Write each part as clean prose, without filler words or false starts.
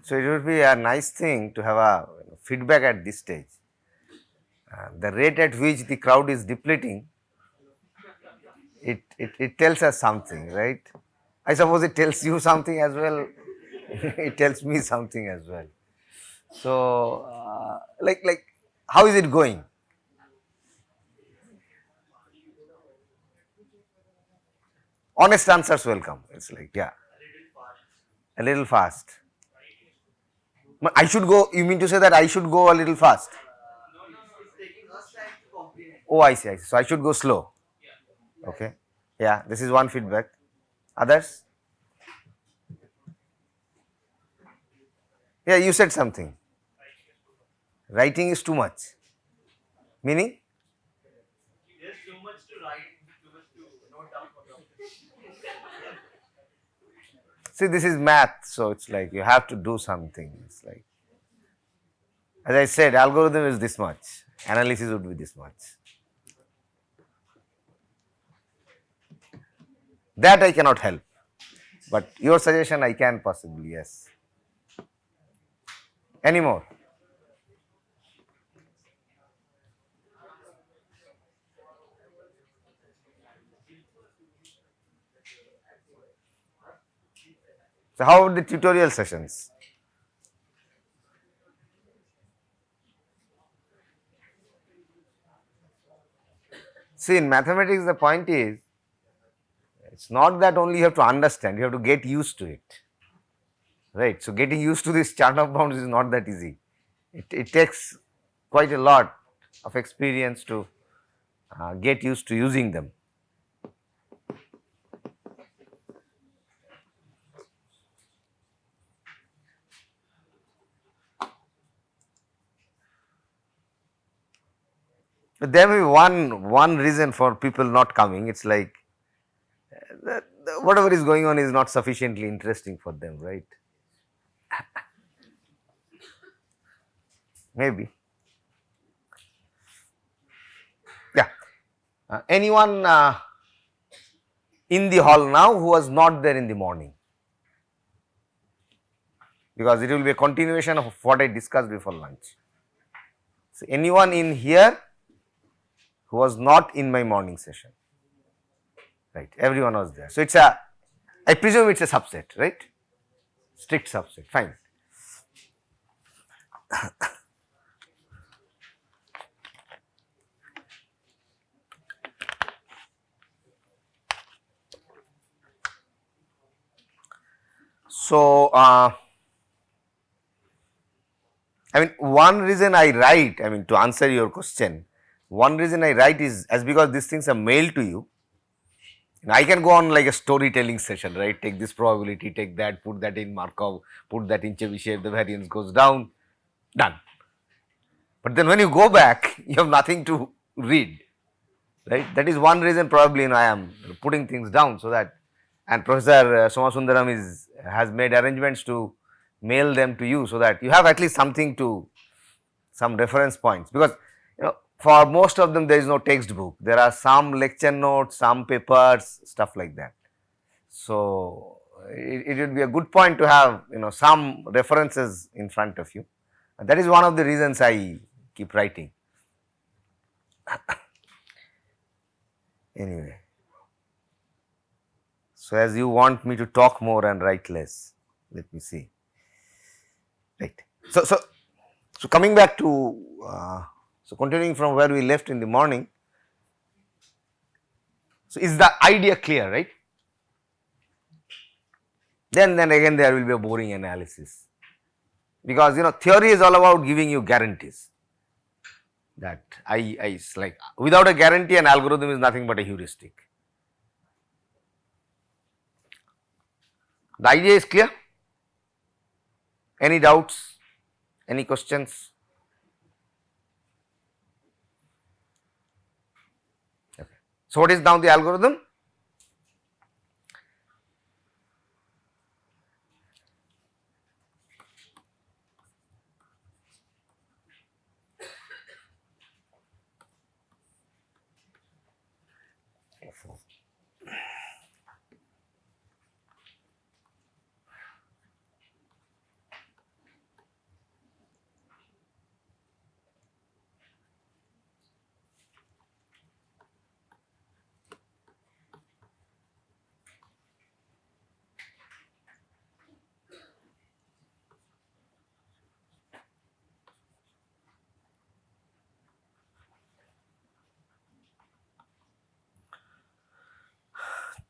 So it would be a nice thing to have a feedback at this stage. The rate at which the crowd is depleting, it tells us something, right? I suppose it tells you something as well. It tells me something as well. So, like, how is it going? Honest answers welcome. It's like, yeah, a little fast. I should go. You mean to say that I should go a little fast? Oh, I see. I see. So I should go slow. Okay. Yeah, this is one feedback. Others? Yeah, you said something. Writing is too much. Meaning? See, this is math, so it's like you have to do something. It's like, as I said, algorithm is this much, analysis would be this much. That I cannot help, but your suggestion I can possibly, yes. Any more? So, how about the tutorial sessions? See, in mathematics, the point is, it's not that only you have to understand, you have to get used to it. Right. So, getting used to this chart of bounds is not that easy. It takes quite a lot of experience to get used to using them. But there may be one reason for people not coming. It's like whatever is going on is not sufficiently interesting for them, right? Maybe. Yeah. Anyone in the hall now who was not there in the morning? Because it will be a continuation of what I discussed before lunch. So, anyone in here who was not in my morning session? Right, everyone was there. So, it's a, I presume it's a subset, right? Strict subset, fine. So, I mean, one reason I write, I mean, to answer your question, one reason I write is as because these things are mailed to you. I can go on like a storytelling session, right? Take this probability, take that, put that in Markov, put that in Chebyshev, the variance goes down, done. But then when you go back, you have nothing to read, right? That is one reason probably I am putting things down so that, and Professor Somasundaram has made arrangements to mail them to you so that you have at least something to, some reference points, because for most of them there is no textbook, there are some lecture notes, some papers, stuff like that. So, it would be a good point to have some references in front of you, and that is one of the reasons I keep writing. Anyway, so as you want me to talk more and write less, let me see. Right. So coming back to so continuing from where we left in the morning. So is the idea clear, right? Then again there will be a boring analysis, because theory is all about giving you guarantees. That I like, without a guarantee an algorithm is nothing but a heuristic. The idea is clear? Any doubts? Any questions? Okay. So what is now the algorithm?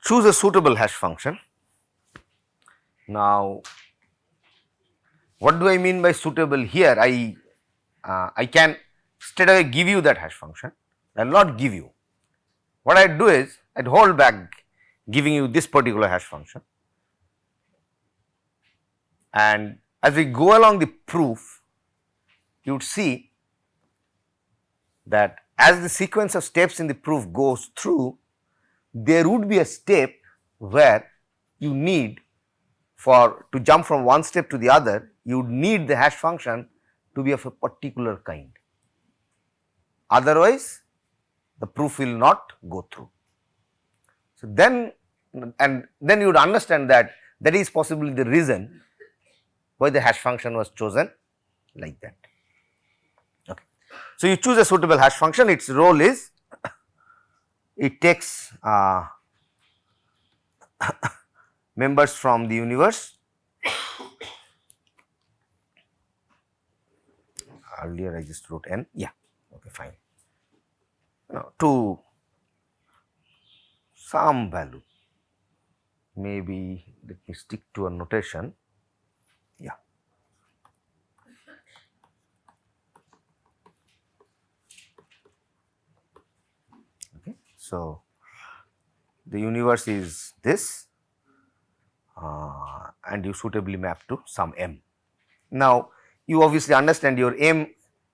choose a suitable hash function. Now, what do I mean by suitable here? I can straight away give you that hash function. I will not give you. What I do is I hold back giving you this particular hash function, and as we go along the proof, you would see that as the sequence of steps in the proof goes through, there would be a step where you need to jump from one step to the other, you would need the hash function to be of a particular kind. Otherwise, the proof will not go through. So, then you would understand that that is possibly the reason why the hash function was chosen like that. Okay. So, you choose a suitable hash function, its role is it takes members from the universe. Earlier I just wrote n, yeah, okay, fine. To some value, maybe let me stick to a notation, yeah. Okay. So, the universe is this and you suitably map to some m. Now, you obviously understand your m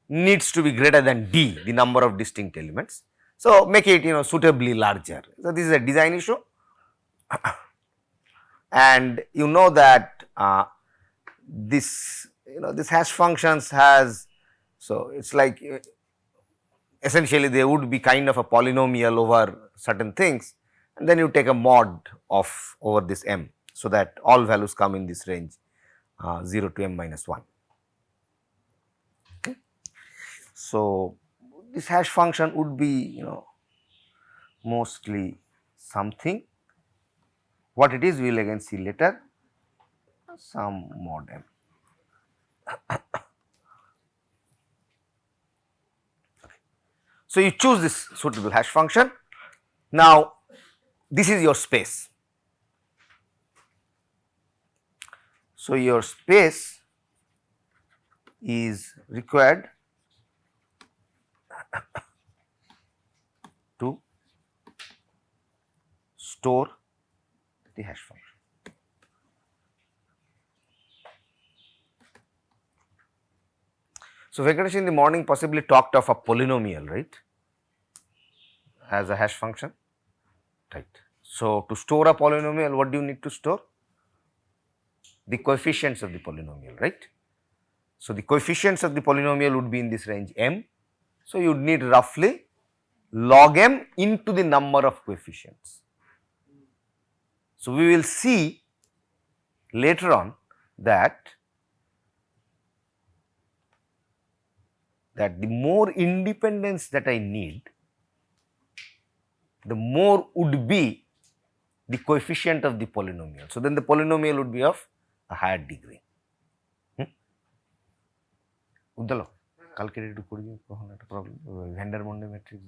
needs to be greater than d, the number of distinct elements. So, make it suitably larger. So, this is a design issue and you know that this hash functions has, so it is like essentially they would be kind of a polynomial over certain things, and then you take a mod of over this m, so that all values come in this range 0 to m minus 1. Okay. So, this hash function would be mostly something, what it is we will again see later, some mod m. So, you choose this suitable hash function. Now, this is your space. So, your space is required to store the hash function. So, Venkatesh in the morning possibly talked of a polynomial, right, as a hash function, right. So, to store a polynomial, what do you need to store? The coefficients of the polynomial, right. So, the coefficients of the polynomial would be in this range m. So, you would need roughly log m into the number of coefficients. So, we will see later on that the more independence that I need, the more would be the coefficient of the polynomial. So, then the polynomial would be of a higher degree. Uddalo, calculate problem. Vandermonde matrix.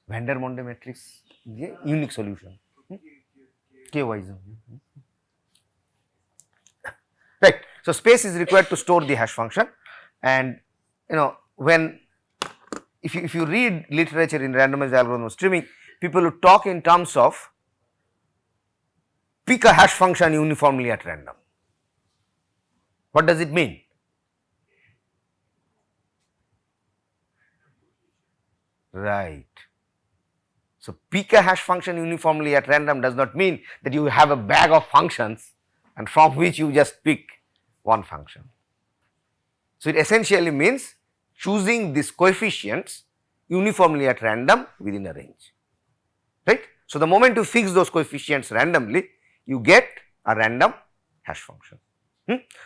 Vandermonde matrix is a unique solution. K wise. Right. So, space is required to store the hash function, and when if you read literature in randomized algorithm streaming, people who talk in terms of pick a hash function uniformly at random. What does it mean? Right. So, pick a hash function uniformly at random does not mean that you have a bag of functions and from which you just pick one function. So, it essentially means choosing these coefficients uniformly at random within a range, right. So, the moment you fix those coefficients randomly, you get a random hash function.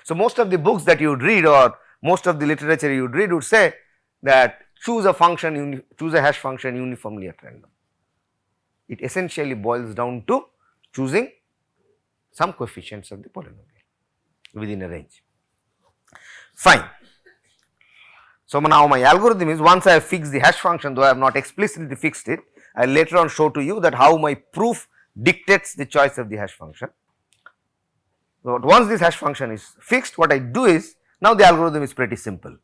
So, most of the books that you would read or most of the literature you would read would say that choose a hash function uniformly at random. It essentially boils down to choosing some coefficients of the polynomial within a range. Fine. So, now my algorithm is, once I have fixed the hash function, though I have not explicitly fixed it, I will later on show to you that how my proof dictates the choice of the hash function. So, once this hash function is fixed, what I do is, now the algorithm is pretty simple.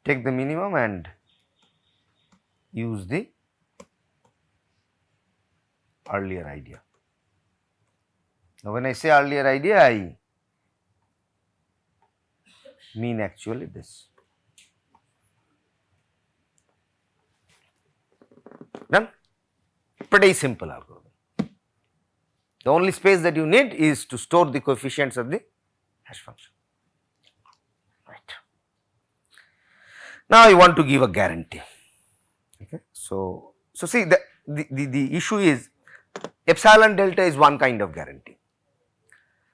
Take the minimum and use the earlier idea. Now, when I say earlier idea, I mean actually this. Done? Pretty simple algorithm. The only space that you need is to store the coefficients of the hash function. Right. Now, I want to give a guarantee. Okay. So see the issue is epsilon delta is one kind of guarantee.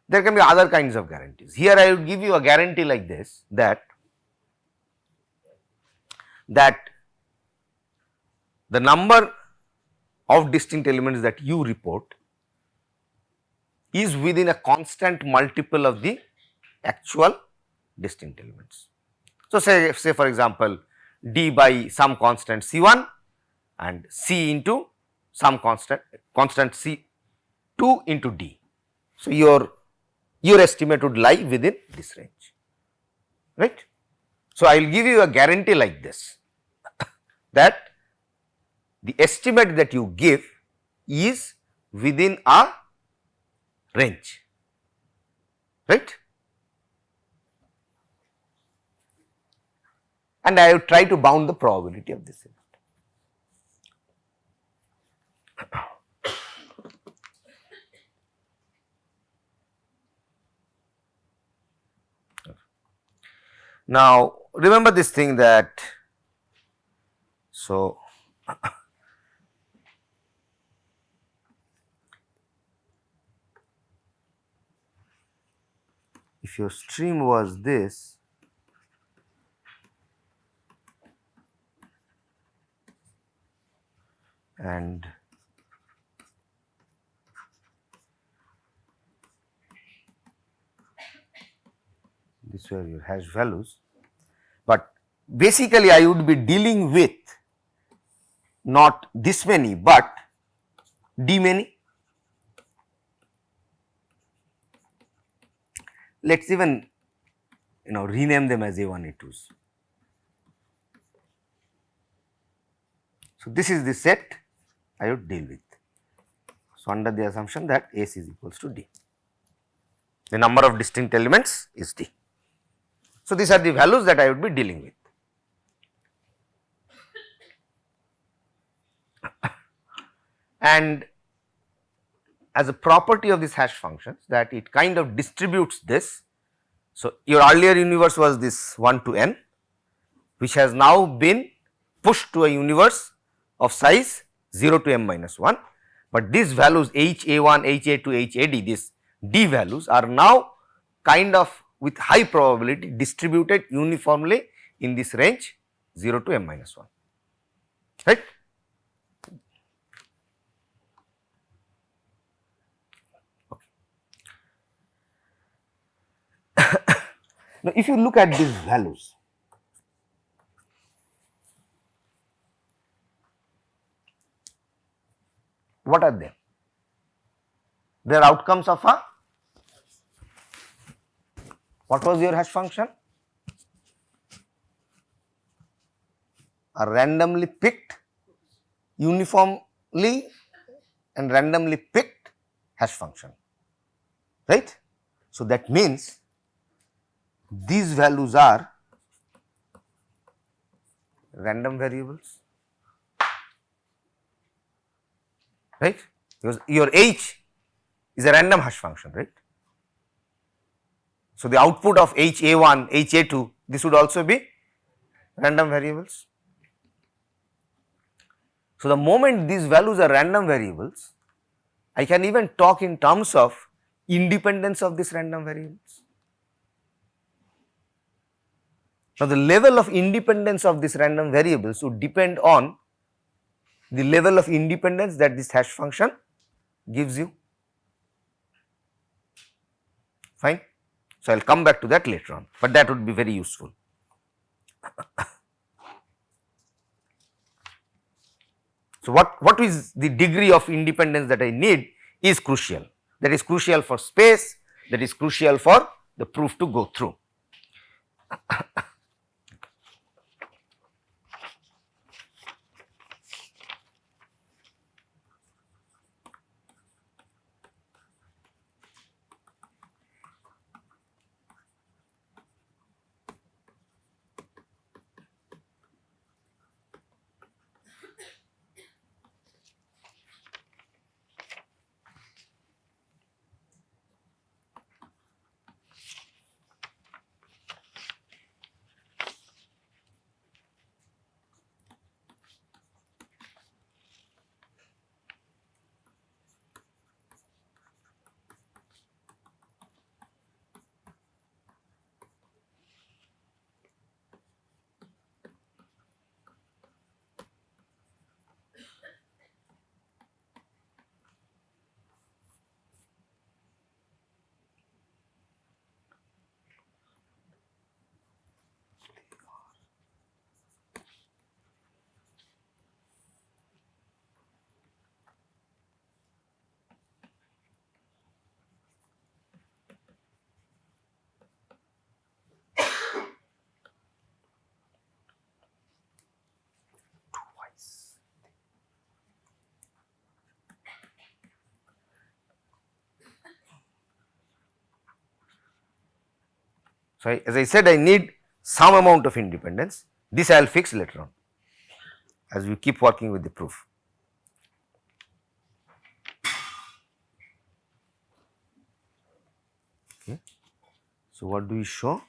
There can be other kinds of guarantees. Here I would give you a guarantee like this, that the number of distinct elements that you report is within a constant multiple of the actual distinct elements. So, say for example, d by some constant C1 and C into some constant C2 into d. So, your estimate would lie within this range, right. So, I will give you a guarantee like this that the estimate that you give is within a range, right. And I will try to bound the probability of this event. Now, remember this thing that, so if your stream was this, and these were your hash values, but basically I would be dealing with not this many, but d many. Let us even rename them as A1, A2s. So, this is the set I would deal with. So, under the assumption that S is equals to D, the number of distinct elements is D. So, these are the values that I would be dealing with. And as a property of this hash functions, that it kind of distributes this. So, your earlier universe was this 1 to n, which has now been pushed to a universe of size 0 to m minus 1, but these values HA1, HA2, HAD, these D values are now kind of with high probability distributed uniformly in this range 0 to m minus 1, right. Now, if you look at these values, what are they? They are outcomes of a, what was your hash function? A randomly picked, uniformly and randomly picked hash function, right. So, that means these values are random variables, right, because your H is a random hash function, right. So, the output of HA1, HA2, this would also be random variables. So, the moment these values are random variables, I can even talk in terms of independence of these random variables. Now, the level of independence of these random variables would depend on the level of independence that this hash function gives you. Fine. So, I will come back to that later on, but that would be very useful. So, what is the degree of independence that I need is crucial. That is crucial for space, that is crucial for the proof to go through. So, as I said, I need some amount of independence. This I will fix later on as we keep working with the proof. Okay. So, what do we show?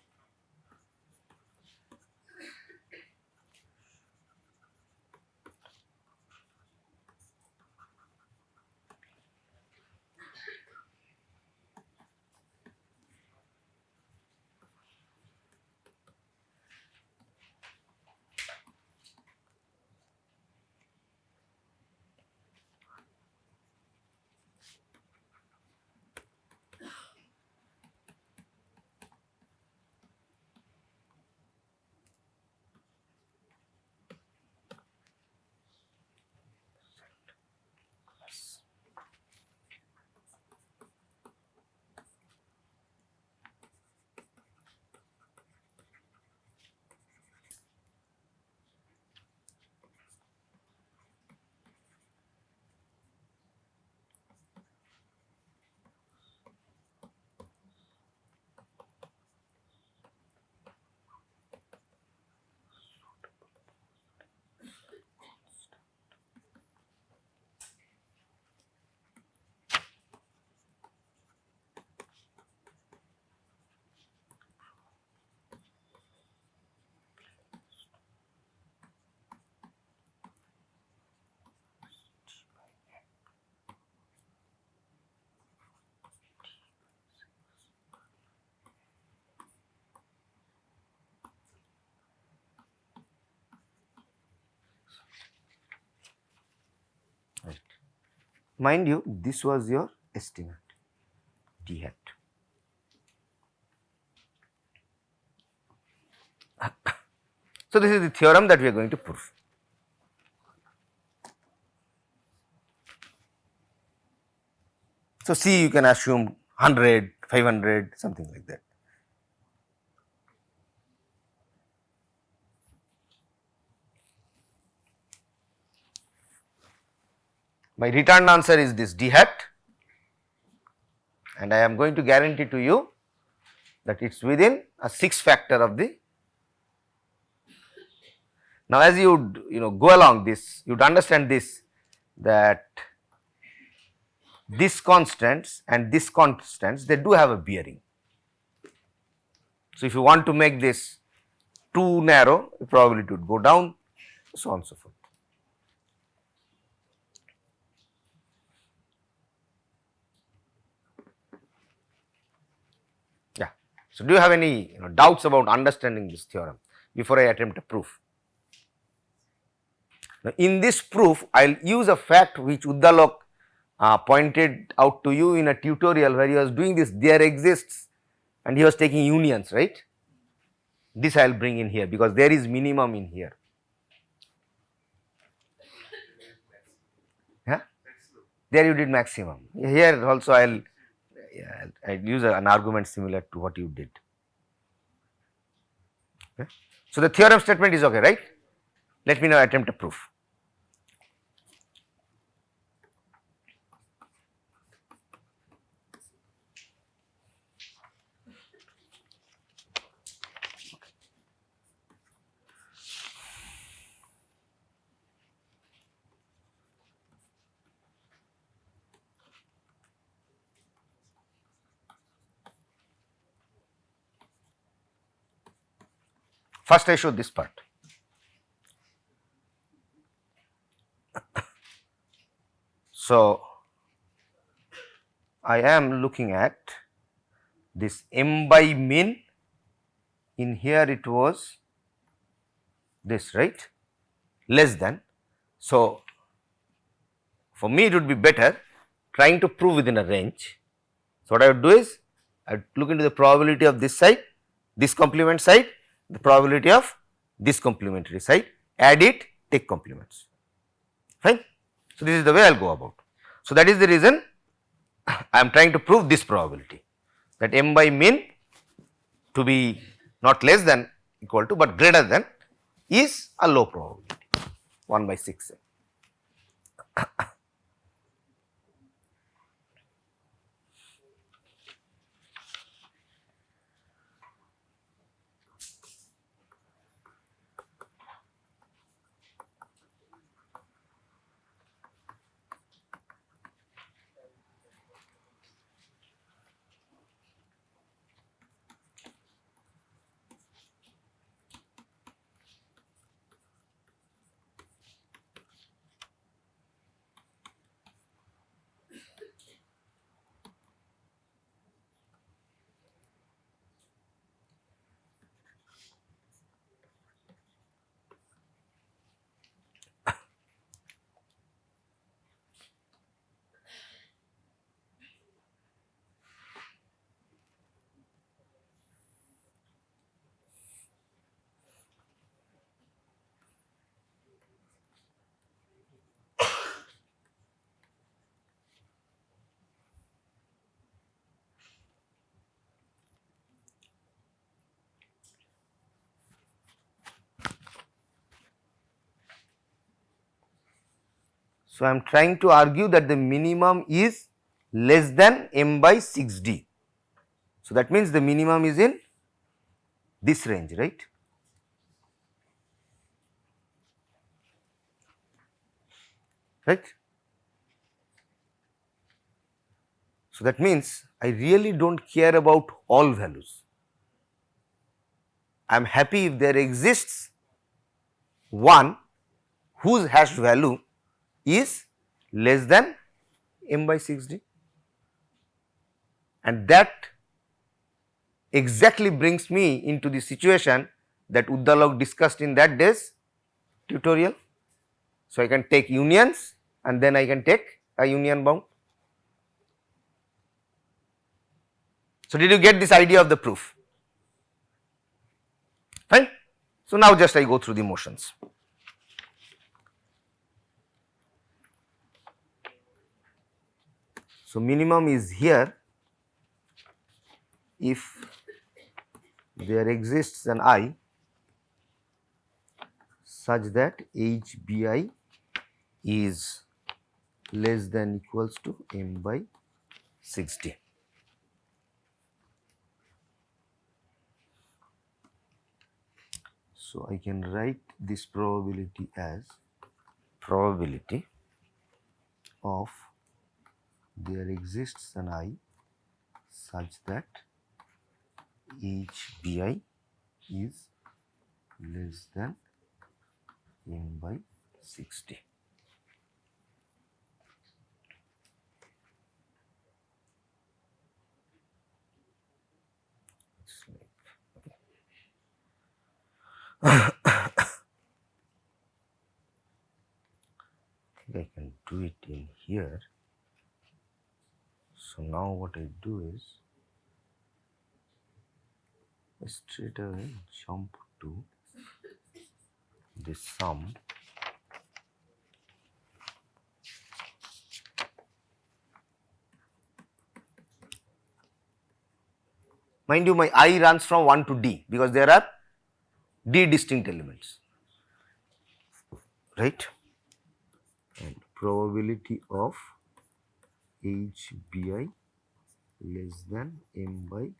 Right. Mind you, this was your estimate d hat. So, this is the theorem that we are going to prove. So, C you can assume 100, 500, something like that. My returned answer is this d hat, and I am going to guarantee to you that it is within a 6 factor of the. Now, as you would go along this, you would understand this, that these constants and these constants, they do have a bearing. So, if you want to make this too narrow, probability would go down, so on and so forth. So, do you have any doubts about understanding this theorem before I attempt a proof? Now, in this proof, I will use a fact which Uddalok pointed out to you in a tutorial where he was doing this. There exists, and he was taking unions, right? This I will bring in here because there is minimum in here. Yeah? There you did maximum. Here also I'll use an argument similar to what you did. Okay. So the theorem statement is okay, right? Let me now attempt a proof. First I show this part. So I am looking at this m by min. In here it was this, right, less than. So for me it would be better trying to prove within a range. So what I would do is I would look into the probability of this side, this complement side, the probability of this complementary side, add it, take complements, fine. So this is the way I will go about. So that is the reason I am trying to prove this probability, that m by min to be not less than equal to but greater than is a low probability, 1 by 6. So I am trying to argue that the minimum is less than m by 6d. So that means the minimum is in this range, right? Right. So that means I really do not care about all values. I am happy if there exists one whose hash value is less than m by 6d, and that exactly brings me into the situation that Uddalok discussed in that day's tutorial. So I can take unions and then I can take a union bound. So did you get this idea of the proof? Fine. So now just I go through the motions. So minimum is here if there exists an I such that HBI is less than equals to m by 6d. So I can write this probability as probability of there exists an I such that HBI is less than m by 6d. It's I can do it in here. So now what I do is I straight away jump to this sum. Mind you, my I runs from 1 to D because there are D distinct elements, right? And probability of HBI less than M by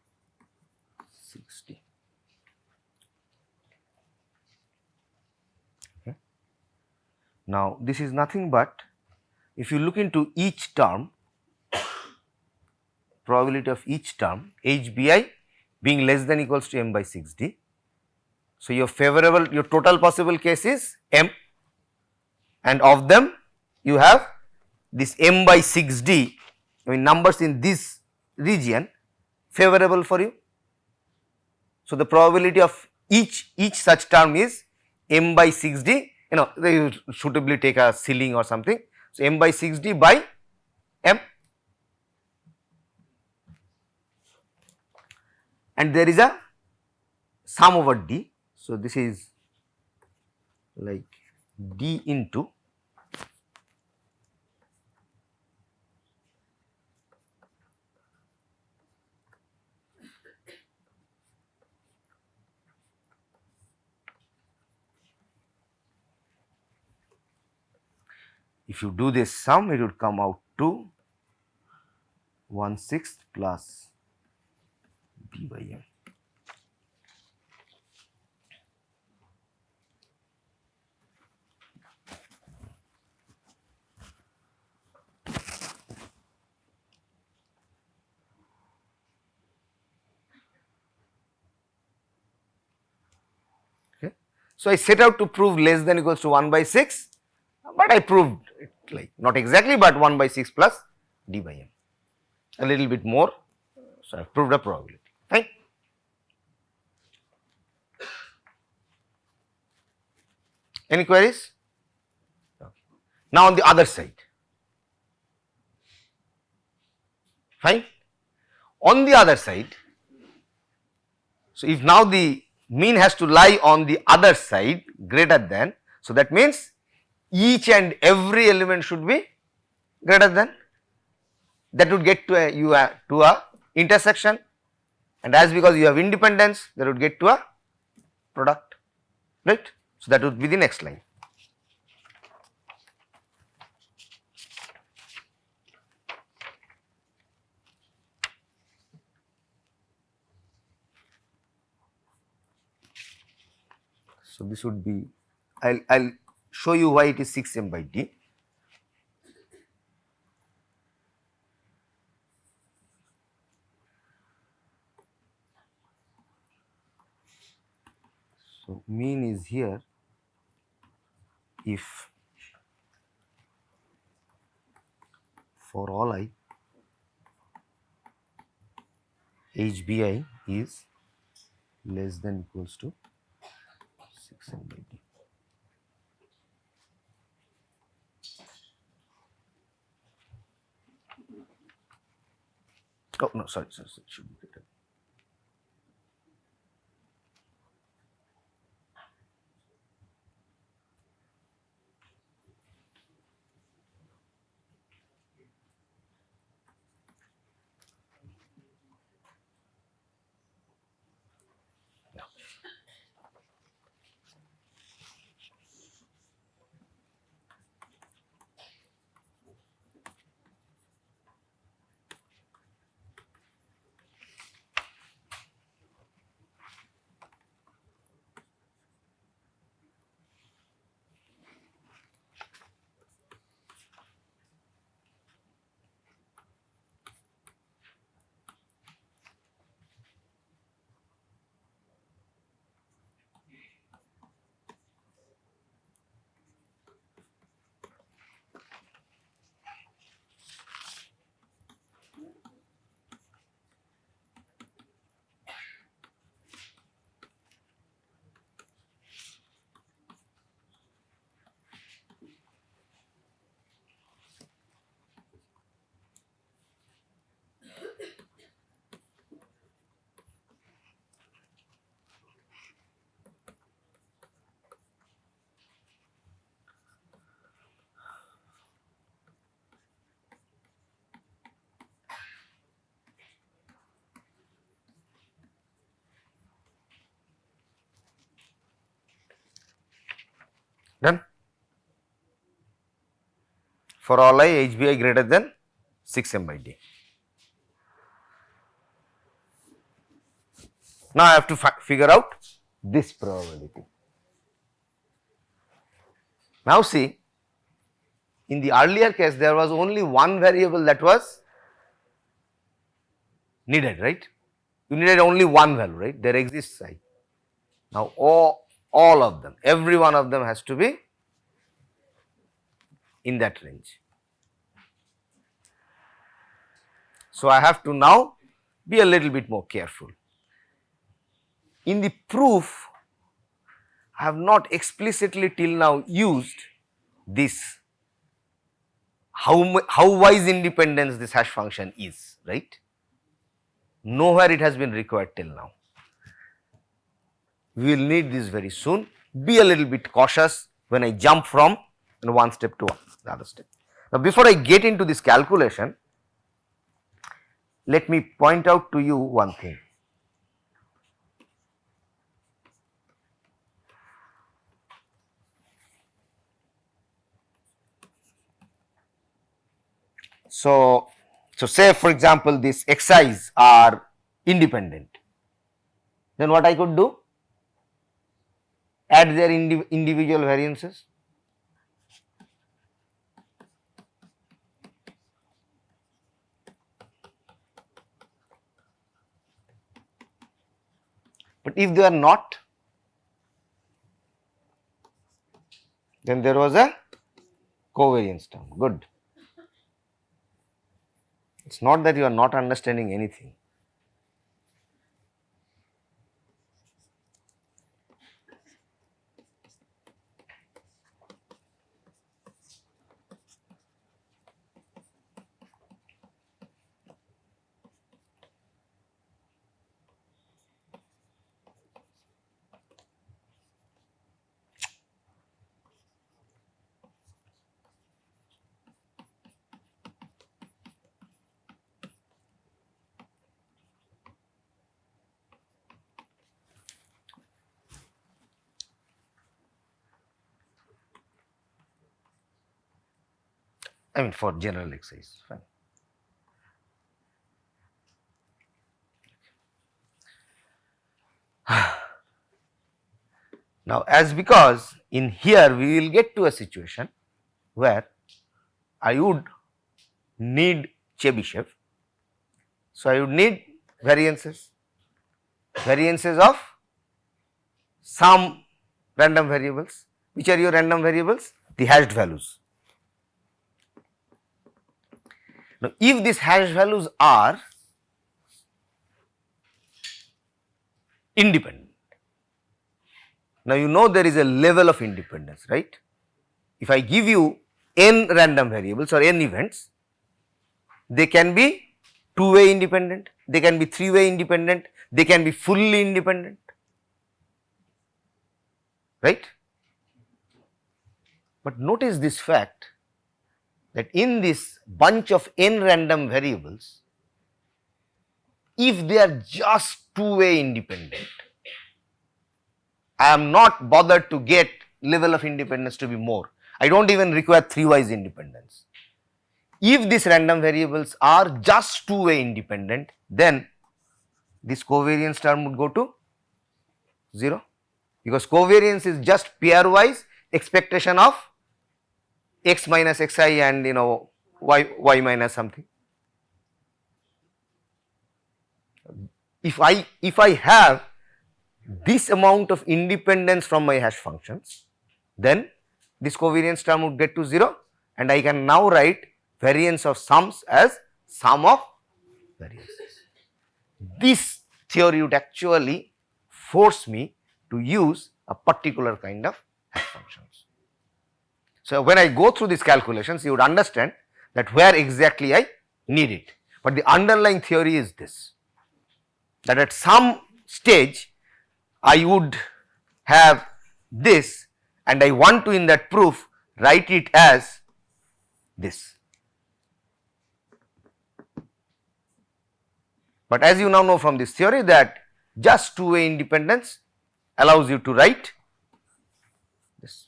60. Okay. Now this is nothing but, if you look into each term, probability of each term, HBI being less than equals to M by 6D. So your favorable, your total possible case is M, and of them you have this M by 6D, I mean numbers in this region favorable for you. So the probability of each such term is M by 6D, you know, they suitably take a ceiling or something. So M by 6D by M, and there is a sum over D. So this is like D into if you do this sum, it would come out to 1/6 plus D by M. Okay. So I set out to prove less than equals to 1 by 6, but I proved it like not exactly, but 1 by 6 plus D by M, a little bit more. So I have proved a probability. Fine. Any queries? Okay. Now on the other side, fine. On the other side, so if now the mean has to lie on the other side greater than, so that means each and every element should be greater than, that would get to a intersection, and as because you have independence, that would get to a product, right. So that would be the next line. So this would be, I'll show you why it is 6M by D. So mean is here if for all I HBI is less than equals to 6M by D. Oh no, sorry, it should be greater. Done. For all I, HBI greater than 6m by d. Now I have to figure out this probability. Now see, in the earlier case there was only one variable that was needed, right? You needed only one value, right? There exists I. Now all of them, every one of them has to be in that range. So I have to now be a little bit more careful. In the proof, I have not explicitly till now used this, how wise independence this hash function is, right? Nowhere it has been required till now. We will need this very soon. Be a little bit cautious when I jump from one step to the other step. Now, before I get into this calculation, let me point out to you one thing. So say for example, these xi's are independent, then what I could do? Add their individual variances. But if they are not, then there was a covariance term. Good. It's not that you are not understanding anything. I mean for general exercise, fine. Now, as because in here we will get to a situation where I would need Chebyshev. So, I would need variances of some random variables. Which are your random variables? The hashed values. Now, if these hash values are independent, now you know there is a level of independence, right? If I give you n random variables or n events, they can be two-way independent, they can be three-way independent, they can be fully independent, right? But notice this fact that in this bunch of n random variables, if they are just two-way independent, I am not bothered to get level of independence to be more. I do not even require three-wise independence. If these random variables are just two-way independent, then this covariance term would go to 0, because covariance is just pairwise expectation of x minus xi and y minus something. If I have this amount of independence from my hash functions, then this covariance term would get to 0, and I can now write variance of sums as sum of variances. This theory would actually force me to use a particular kind of hash functions. So, when I go through these calculations, you would understand that where exactly I need it, but the underlying theory is this, that at some stage I would have this, and I want to in that proof write it as this. But as you now know from this theory that just two-way independence allows you to write this.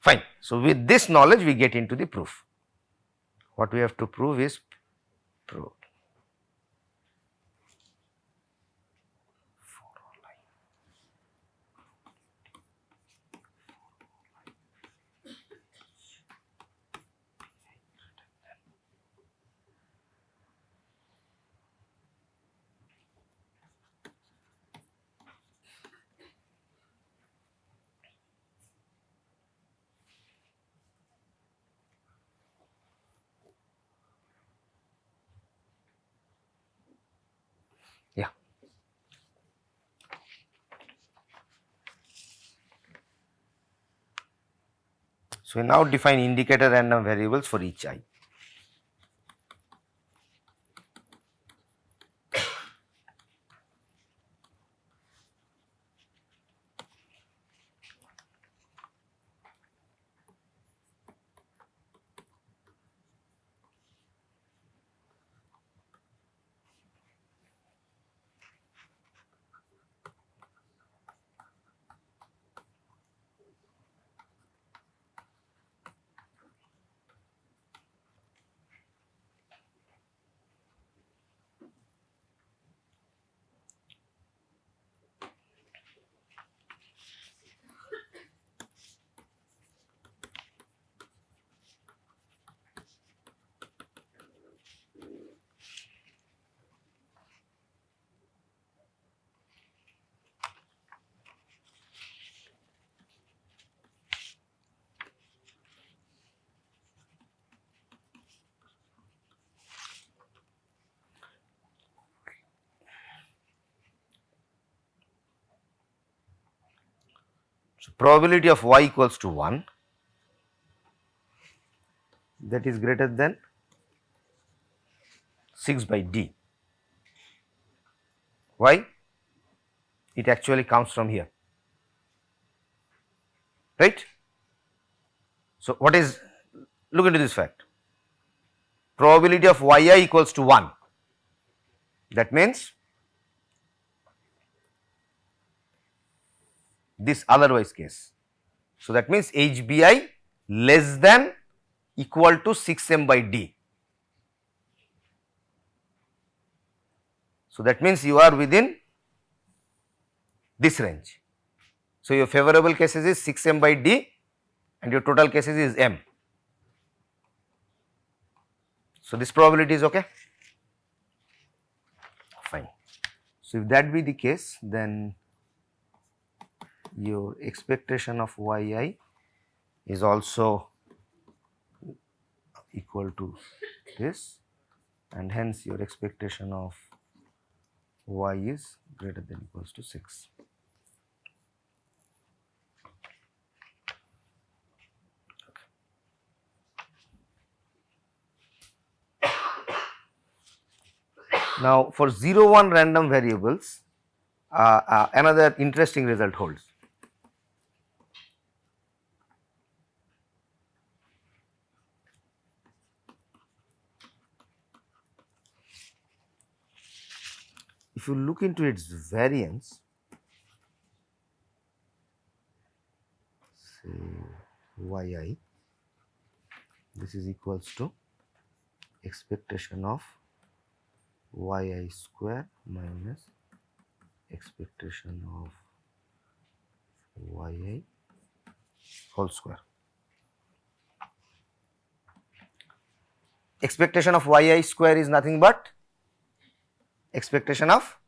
Fine. So, with this knowledge we get into the proof. What we have to prove is proof. Yeah. So, we now define indicator random variables for each I. So, probability of y equals to 1, that is greater than 6 by d. Why? It actually comes from here, right? So, what is, look into this fact, probability of yi equals to 1, that means this otherwise case. So, that means HBI less than equal to 6m by d. So, that means you are within this range. So, your favorable cases is 6m by d and your total cases is m. So, this probability is okay, fine. So, if that be the case, then your expectation of yi is also equal to this, and hence your expectation of y is greater than equals to 6. Now, for 0, 1 random variables, another interesting result holds. If you look into its variance, say yi, this is equals to expectation of yi square minus expectation of yi whole square. Expectation of yi square is nothing but expectation of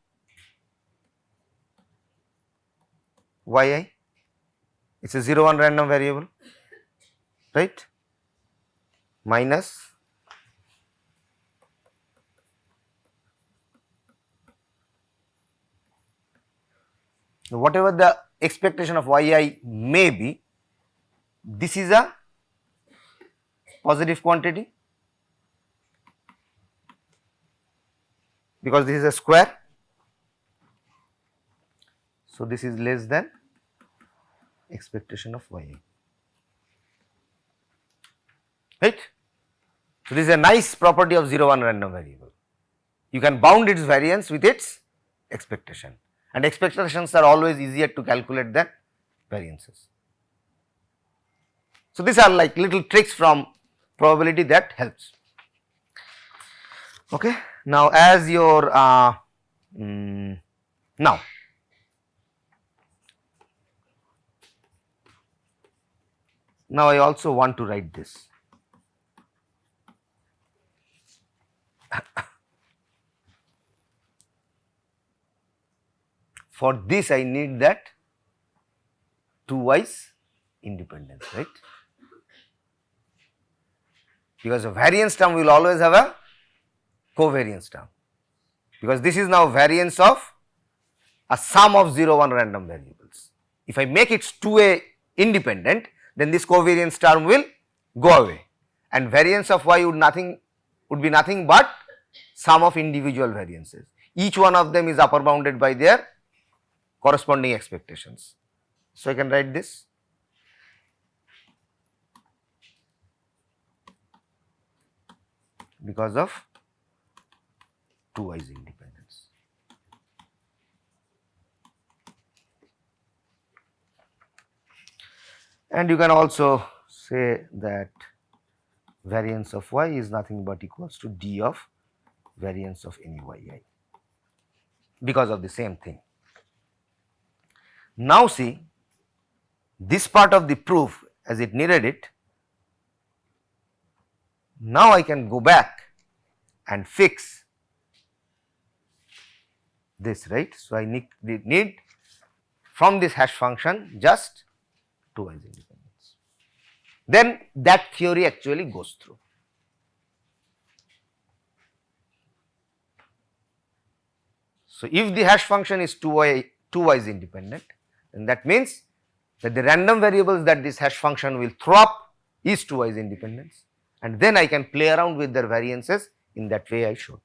yi, it is a 0, 1 random variable, right, minus whatever the expectation of yi may be, this is a positive quantity because this is a square. So, this is less than expectation of yi, right. So, this is a nice property of 0, 1 random variable. You can bound its variance with its expectation, and expectations are always easier to calculate than variances. So, these are like little tricks from probability that helps. Okay. Now, as your now I also want to write this. For this I need that two wise independence, right? Because a variance term will always have a covariance term, because this is now variance of a sum of 0 1 random variables. If I make it 2a independent, then this covariance term will go away, and variance of y would be nothing but sum of individual variances. Each one of them is upper bounded by their corresponding expectations. So, I can write this because of two wise independence. And you can also say that variance of y is nothing but equals to d of variance of any yi, because of the same thing. Now, see this part of the proof as it needed it. Now, I can go back and fix this, right. So, I need from this hash function just two wise independence. Then that theory actually goes through. So, if the hash function is two wise independent, then that means that the random variables that this hash function will throw up is two wise independence, and then I can play around with their variances in that way I showed.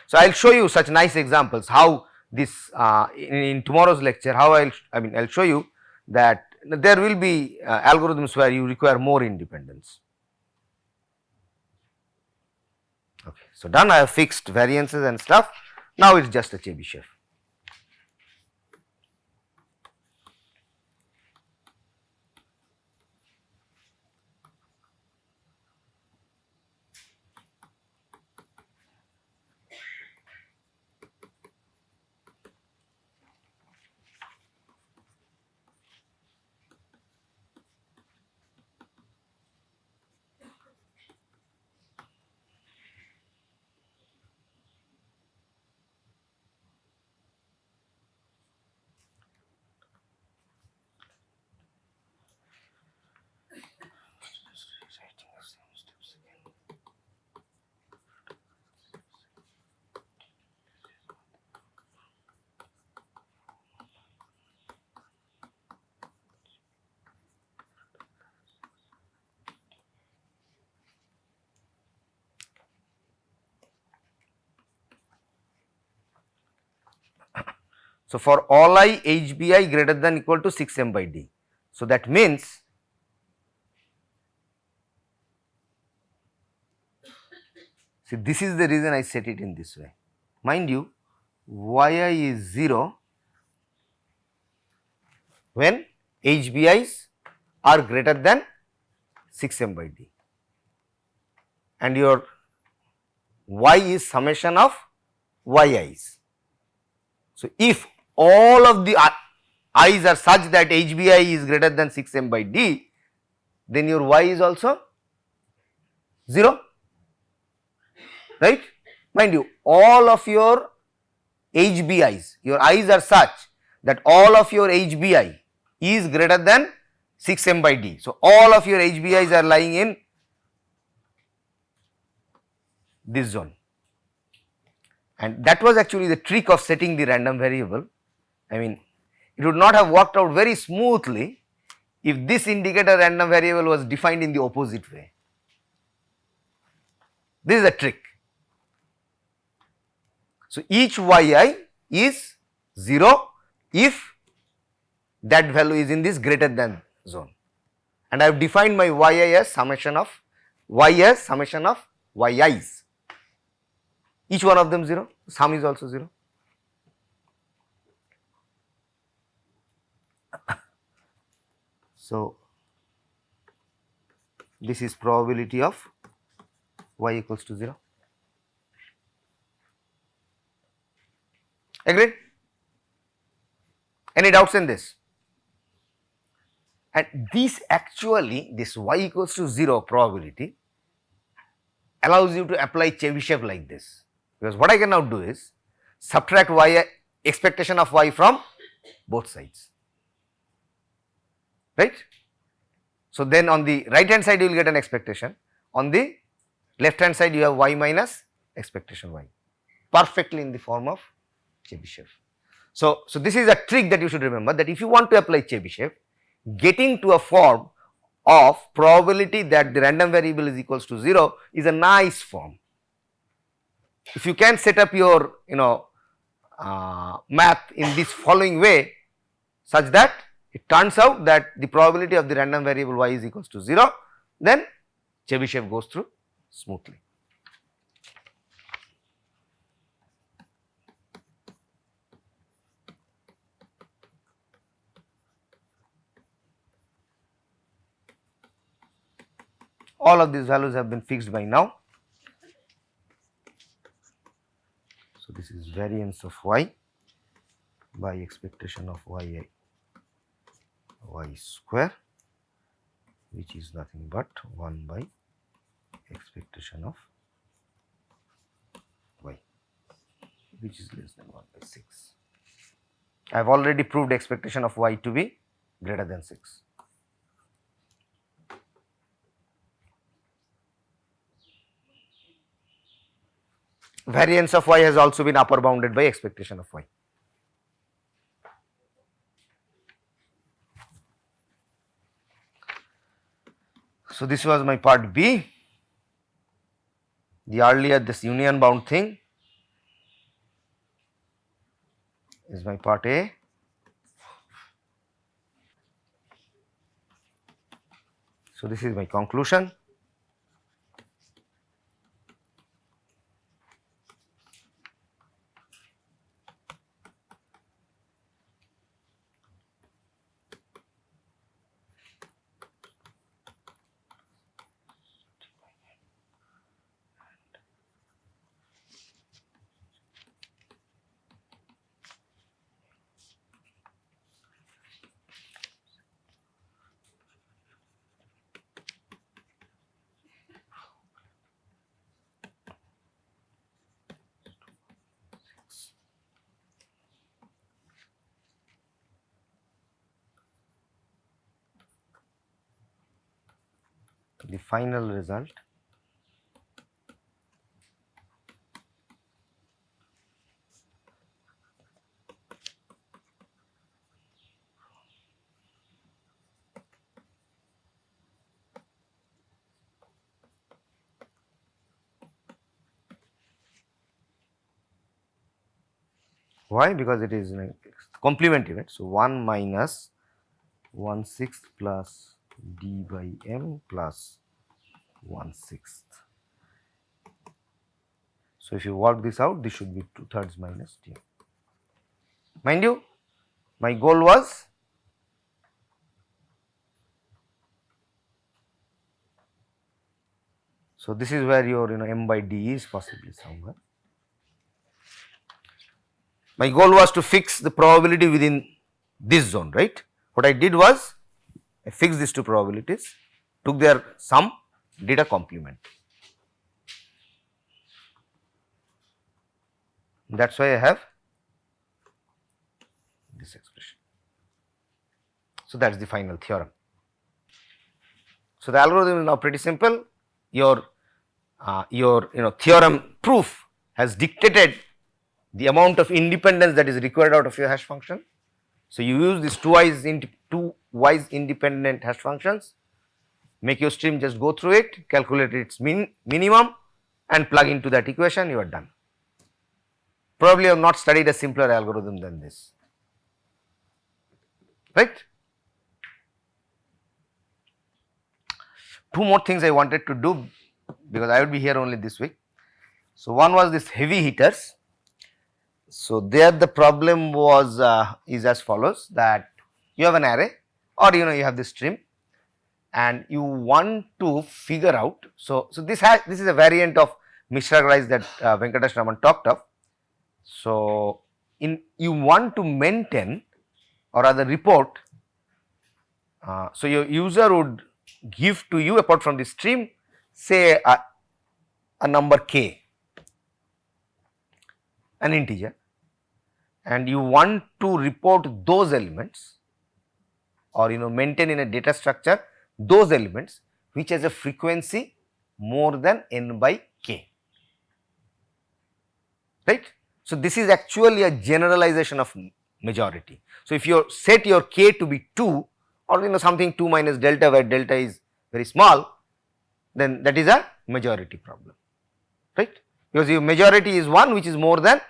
So, I will show you such nice examples how this in tomorrow's lecture, how I will show you that there will be algorithms where you require more independence. Okay. So, done, I have fixed variances and stuff. Now, it is just a Chebyshev. So, for all I HBI greater than equal to 6m by d. So, that means see, this is the reason I set it in this way. Mind you, yi is 0 when HBIs are greater than 6m by d, and your y is summation of yi's. So, if all of the i's are such that HBI is greater than 6m by d, then your y is also 0, right. Mind you, all of your HBI's, your i's are such that all of your HBI is greater than 6m by d. So, all of your HBI's are lying in this zone, and that was actually the trick of setting the random variable. I mean, it would not have worked out very smoothly if this indicator random variable was defined in the opposite way. This is a trick. So, each yi is 0 if that value is in this greater than zone, and I have defined my yi as summation of yi's, each one of them 0, sum is also 0. So, this is probability of y equals to 0. Agreed? Any doubts in this? And this actually, this y equals to 0 probability allows you to apply Chebyshev like this, because what I can now do is subtract y expectation of y from both sides, right. So, then on the right hand side you will get an expectation, on the left hand side you have y minus expectation y, perfectly in the form of Chebyshev. So, this is a trick that you should remember, that if you want to apply Chebyshev, getting to a form of probability that the random variable is equals to 0 is a nice form. If you can set up your math in this following way, such that it turns out that the probability of the random variable y is equals to 0, then Chebyshev goes through smoothly. All of these values have been fixed by now. So, this is variance of y by expectation of y square, which is nothing but 1 by expectation of y, which is less than 1 by 6. I have already proved expectation of y to be greater than 6. Variance of y has also been upper bounded by expectation of y. So, this was my part B. The earlier this union bound thing is my part A. So, this is my conclusion. The final result why? Because it is a complement event. So, 1 minus 1/6 plus d by m plus 1/6. So, if you work this out, this should be 2/3 minus d. Mind you, my goal was so this is where your m by d is possibly somewhere. My goal was to fix the probability within this zone, right. What I did was I fixed these two probabilities, took their sum, did a complement. That is why I have this expression. So, that is the final theorem. So, the algorithm is now pretty simple. Your theorem proof has dictated the amount of independence that is required out of your hash function. So, you use these two wise independent hash functions, make your stream just go through it, calculate its minimum and plug into that equation, you are done. Probably you have not studied a simpler algorithm than this, right. Two more things I wanted to do, because I would be here only this week. So, one was this heavy heaters. So, there the problem was is as follows, that you have an array or you have this stream and you want to figure out. So this is a variant of Mishra rise that Venkatesh Raman talked of. So you want to maintain or rather report. So your user would give to you apart from the stream say a number k, an integer, and you want to report those elements or maintain in a data structure those elements which has a frequency more than n by k, right. So this is actually a generalization of majority. So if you set your k to be 2 or something 2 minus delta where delta is very small, then that is a majority problem, right, because your majority is 1 which is more than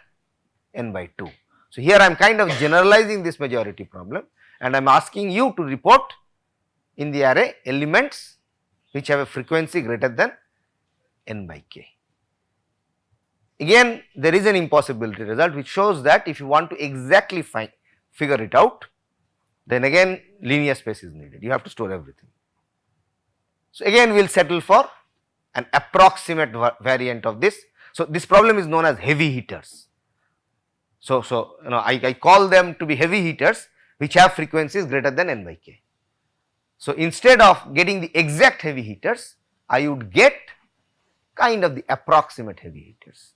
n by 2. So here I am kind of generalizing this majority problem and I am asking you to report in the array elements which have a frequency greater than n by k. Again there is an impossibility result which shows that if you want to exactly figure it out, then again linear space is needed, you have to store everything. So again we will settle for an approximate variant of this. So this problem is known as heavy heaters. So I call them to be heavy heaters which have frequencies greater than n by k. So instead of getting the exact heavy heaters, I would get kind of the approximate heavy heaters.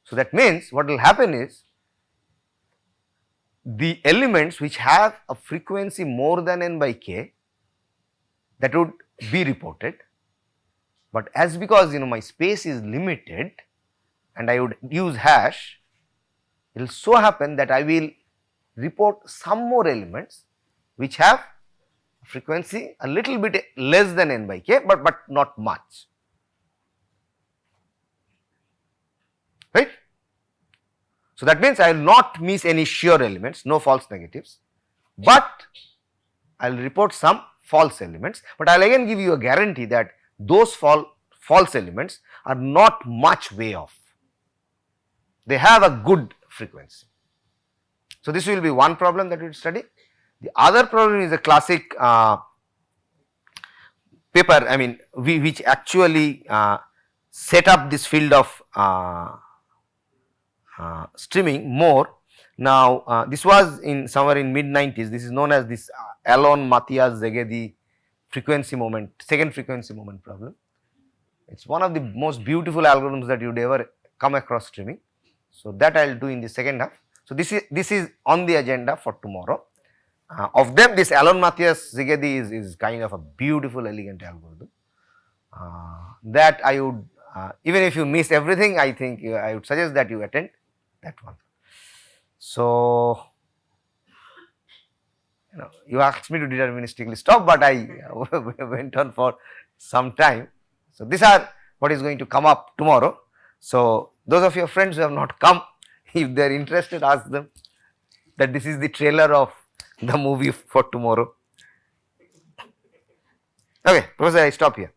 So that means what will happen is the elements which have a frequency more than n by k, that would be reported, but as because my space is limited and I would use hash, it will so happen that I will report some more elements which have frequency a little bit less than n by k, but not much, right. So that means I will not miss any sure elements, no false negatives, but I will report some false elements, but I will again give you a guarantee that those false elements are not much way off, they have a good frequency. So this will be one problem that we will study. The other problem is a classic paper, I mean which actually set up this field of streaming more. Now this was in somewhere in mid 90s, this is known as this Alon Matthias Szegedy frequency moment, second frequency moment problem. It is one of the most beautiful algorithms that you would ever come across streaming. So that I will do in the second half. So this is on the agenda for tomorrow. Of them, this Alon Matthias Szegedy is kind of a beautiful elegant algorithm that I would even if you miss everything, I think I would suggest that you attend that one. So you asked me to deterministically stop, but I went on for some time. So these are what is going to come up tomorrow. So those of your friends who have not come, if they are interested, ask them that this is the trailer of the movie for tomorrow. Okay, Professor, I stop here.